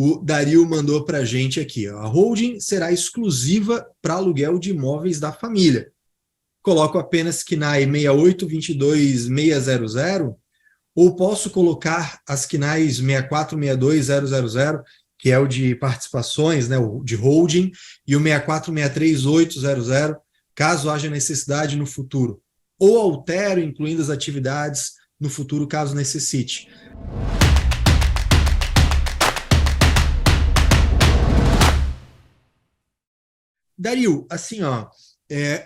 O Dario mandou para a gente aqui, ó, a holding será exclusiva para aluguel de imóveis da família. Coloco apenas KNAI 6822600 ou posso colocar as KNAIs 6462000, que é o de participações, né, o de holding, e o 6463800, caso haja necessidade no futuro. Ou altero, incluindo as atividades no futuro, caso necessite. Dario, assim, ó,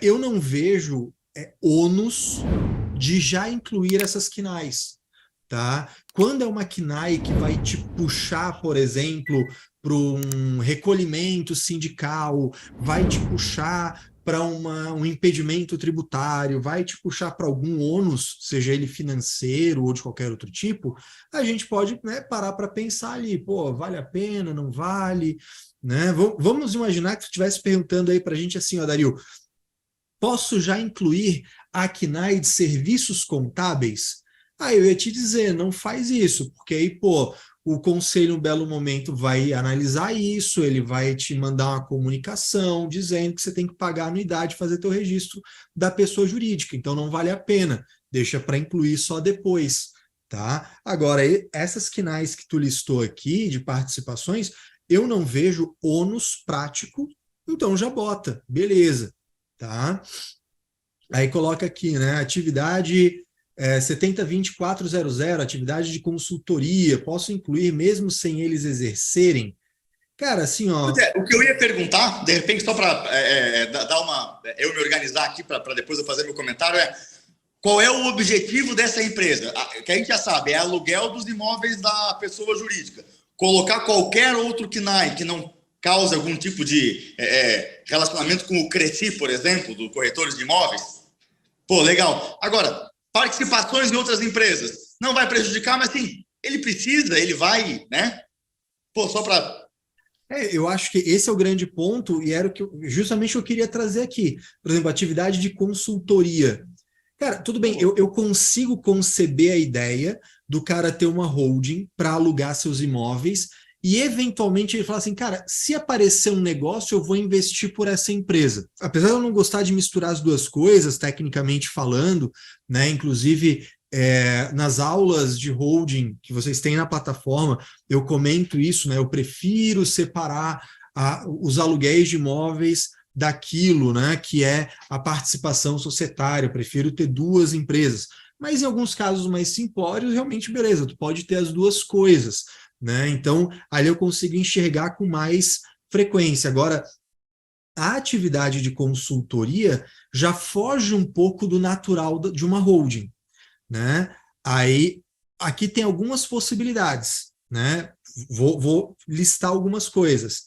eu não vejo ônus de já incluir essas KNAIs, tá? Quando é uma KNAI que vai te puxar, por exemplo, para um recolhimento sindical, vai te puxar para um impedimento tributário, vai te puxar para algum ônus, seja ele financeiro ou de qualquer outro tipo, a gente pode, né, parar para pensar ali, pô, vale a pena, não vale, né? Vamos imaginar que tu estivesse perguntando aí para a gente assim, ó, Dario, posso já incluir a KNAI de serviços contábeis? Aí eu ia te dizer, não faz isso, porque aí, pô, o conselho, um belo momento, vai analisar isso, ele vai te mandar uma comunicação dizendo que você tem que pagar a anuidade, fazer teu registro da pessoa jurídica, então não vale a pena, deixa para incluir só depois, tá? Agora, essas KNAIs que tu listou aqui, de participações, eu não vejo ônus prático, então já bota, beleza, tá? Aí coloca aqui, né, atividade 702400, atividade de consultoria, posso incluir mesmo sem eles exercerem? Cara, assim, ó... O que eu ia perguntar, de repente, só para dar uma... eu me organizar aqui para depois eu fazer meu comentário, qual é o objetivo dessa empresa? Que a gente já sabe, é aluguel dos imóveis da pessoa jurídica. Colocar qualquer outro KNAI que não cause algum tipo de relacionamento com o Cresci, por exemplo, do corretores de imóveis. Pô, legal. Agora, participações em outras empresas. Não vai prejudicar, mas sim, ele precisa, ele vai, né? Pô, só para... eu acho que esse é o grande ponto e era justamente o que eu queria trazer aqui. Por exemplo, atividade de consultoria. Cara, tudo bem, eu consigo conceber a ideia do cara ter uma holding para alugar seus imóveis e, eventualmente, ele fala assim, cara, se aparecer um negócio, eu vou investir por essa empresa. Apesar de eu não gostar de misturar as duas coisas, tecnicamente falando, né, inclusive nas aulas de holding que vocês têm na plataforma, eu comento isso, né, eu prefiro separar os aluguéis de imóveis daquilo, né, que é a participação societária, eu prefiro ter duas empresas. Mas em alguns casos mais simplórios, realmente, beleza, tu pode ter as duas coisas, né? Então, ali eu consigo enxergar com mais frequência. Agora, a atividade de consultoria já foge um pouco do natural de uma holding, né? Aí, aqui tem algumas possibilidades, né? Vou listar algumas coisas.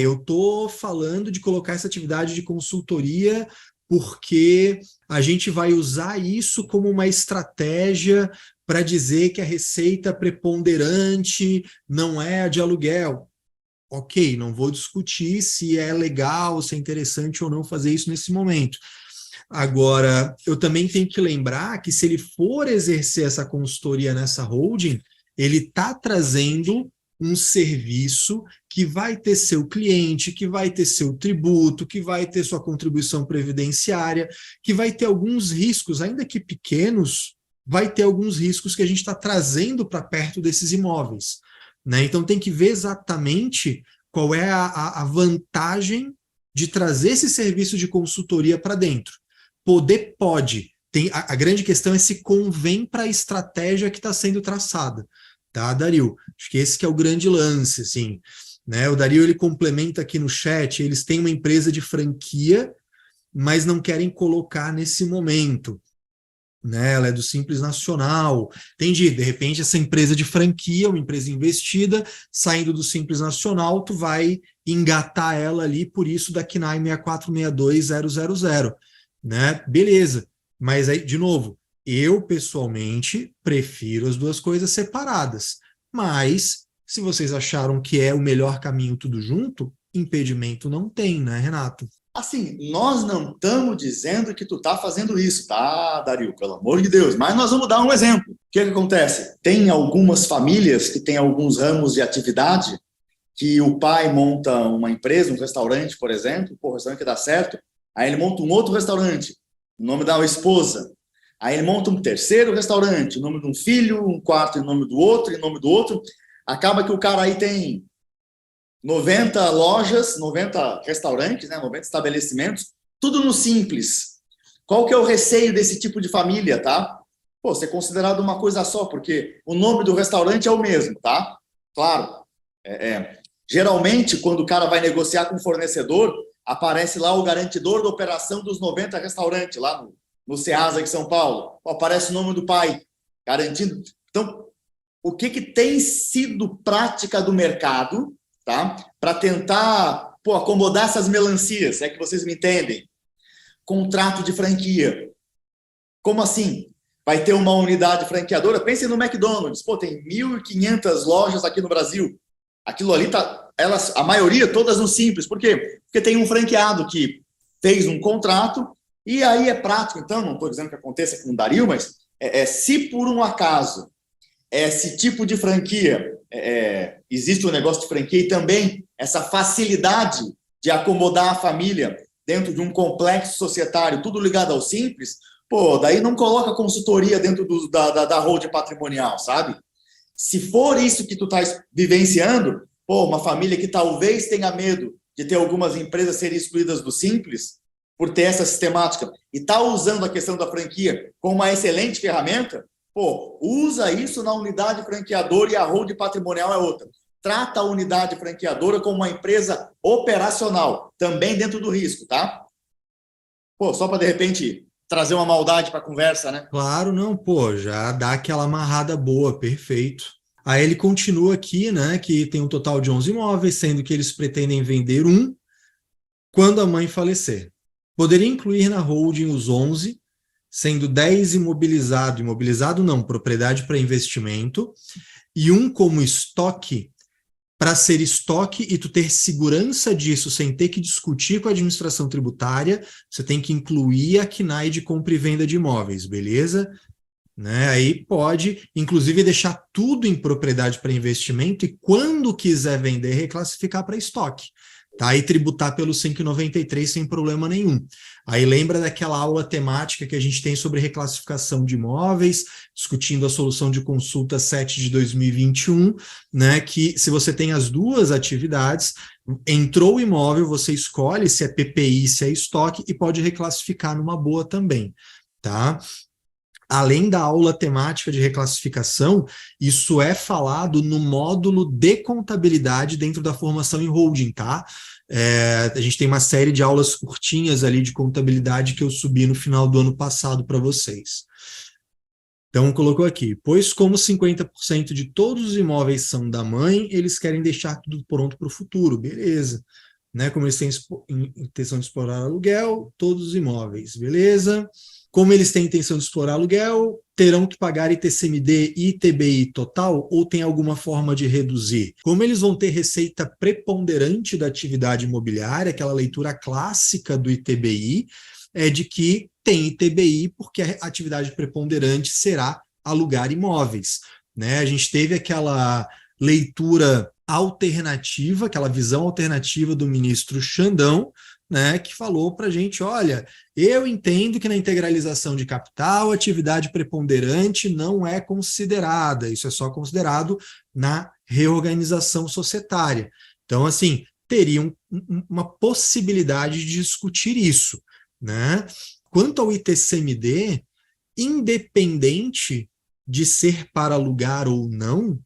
Eu estou falando de colocar essa atividade de consultoria porque a gente vai usar isso como uma estratégia para dizer que a receita preponderante não é a de aluguel. Ok, não vou discutir se é legal, se é interessante ou não fazer isso nesse momento. Agora, eu também tenho que lembrar que se ele for exercer essa consultoria nessa holding, ele está trazendo um serviço que vai ter seu cliente, que vai ter seu tributo, que vai ter sua contribuição previdenciária, que vai ter alguns riscos, ainda que pequenos, vai ter alguns riscos que a gente está trazendo para perto desses imóveis, né? Então tem que ver exatamente qual é a vantagem de trazer esse serviço de consultoria para dentro. Poder pode. A grande questão é se convém para a estratégia que está sendo traçada. Tá, Dario? Acho que esse que é o grande lance, assim, né? O Dario, ele complementa aqui no chat, eles têm uma empresa de franquia, mas não querem colocar nesse momento, né? Ela é do Simples Nacional. Entendi, de repente essa empresa de franquia, uma empresa investida, saindo do Simples Nacional, tu vai engatar ela ali, por isso da KNAI 6462000, né? Beleza, mas aí, de novo, eu, pessoalmente, prefiro as duas coisas separadas. Mas, se vocês acharam que é o melhor caminho tudo junto, impedimento não tem, né, Renato? Assim, nós não estamos dizendo que tu tá fazendo isso, tá, Dario? Pelo amor de Deus. Mas nós vamos dar um exemplo. O que acontece? Tem algumas famílias que têm alguns ramos de atividade que o pai monta uma empresa, um restaurante, por exemplo, o restaurante que dá certo, aí ele monta um outro restaurante, o nome da esposa. Aí ele monta um terceiro restaurante, o nome de um filho, um quarto em nome do outro, em nome do outro. Acaba que o cara aí tem 90 lojas, 90 restaurantes, né, 90 estabelecimentos, tudo no simples. Qual que é o receio desse tipo de família, tá? Pô, ser considerado uma coisa só, porque o nome do restaurante é o mesmo, tá? Claro. Geralmente, quando o cara vai negociar com o fornecedor, aparece lá o garantidor da operação dos 90 restaurantes, lá no Ceasa de São Paulo. Aparece o nome do pai, garantindo. Então, o que tem sido prática do mercado, tá? Para tentar acomodar essas melancias, se é que vocês me entendem? Contrato de franquia. Como assim? Vai ter uma unidade franqueadora? Pensem no McDonald's. Tem 1.500 lojas aqui no Brasil. Aquilo ali a maioria, todas no simples. Por quê? Porque tem um franqueado que fez um contrato e aí é prático. Então, não estou dizendo que aconteça com o Dario, mas se por um acaso esse tipo de franquia, existe um negócio de franquia e também essa facilidade de acomodar a família dentro de um complexo societário, tudo ligado ao simples, daí não coloca consultoria dentro da holding patrimonial, sabe? Se for isso que tu tá vivenciando, uma família que talvez tenha medo de ter algumas empresas serem excluídas do simples, por ter essa sistemática, e tá usando a questão da franquia como uma excelente ferramenta, usa isso na unidade franqueadora e a holding patrimonial é outra. Trata a unidade franqueadora como uma empresa operacional, também dentro do risco, tá? Só para, de repente, trazer uma maldade para a conversa, né? Claro, não, já dá aquela amarrada boa, perfeito. Aí ele continua aqui, né, que tem um total de 11 imóveis, sendo que eles pretendem vender um quando a mãe falecer. Poderia incluir na holding os 11, sendo 10 imobilizado não, propriedade para investimento, e um como estoque, para ser estoque e tu ter segurança disso sem ter que discutir com a administração tributária, você tem que incluir a CNAE de compra e venda de imóveis, beleza? Né? Aí pode, inclusive, deixar tudo em propriedade para investimento e quando quiser vender, reclassificar para estoque. Tá? E tributar pelo 593 sem problema nenhum. Aí lembra daquela aula temática que a gente tem sobre reclassificação de imóveis, discutindo a solução de consulta 7 de 2021, né, que se você tem as duas atividades, entrou o imóvel, você escolhe se é PPI, se é estoque e pode reclassificar numa boa também, tá? Além da aula temática de reclassificação, isso é falado no módulo de contabilidade dentro da formação em holding, tá? A gente tem uma série de aulas curtinhas ali de contabilidade que eu subi no final do ano passado para vocês. Então, colocou aqui, pois como 50% de todos os imóveis são da mãe, eles querem deixar tudo pronto para o futuro, beleza. Né? Como eles têm intenção de explorar aluguel, todos os imóveis, beleza. Como eles têm intenção de explorar aluguel, terão que pagar ITCMD e ITBI total ou tem alguma forma de reduzir? Como eles vão ter receita preponderante da atividade imobiliária, aquela leitura clássica do ITBI, é de que tem ITBI porque a atividade preponderante será alugar imóveis. Né? A gente teve aquela leitura alternativa, aquela visão alternativa do ministro Xandão, né, que falou para a gente, olha, eu entendo que na integralização de capital a atividade preponderante não é considerada, isso é só considerado na reorganização societária. Então, assim, teriam uma possibilidade de discutir isso. Né? Quanto ao ITCMD, independente de ser para alugar ou não,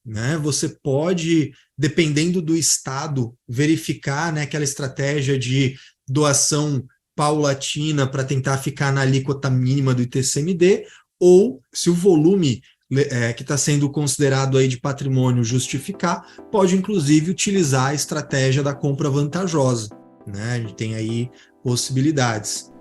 né, você pode, dependendo do estado, verificar, né, aquela estratégia de doação paulatina para tentar ficar na alíquota mínima do ITCMD, ou se o volume que está sendo considerado aí de patrimônio justificar, pode inclusive utilizar a estratégia da compra vantajosa. Né? A gente tem aí possibilidades.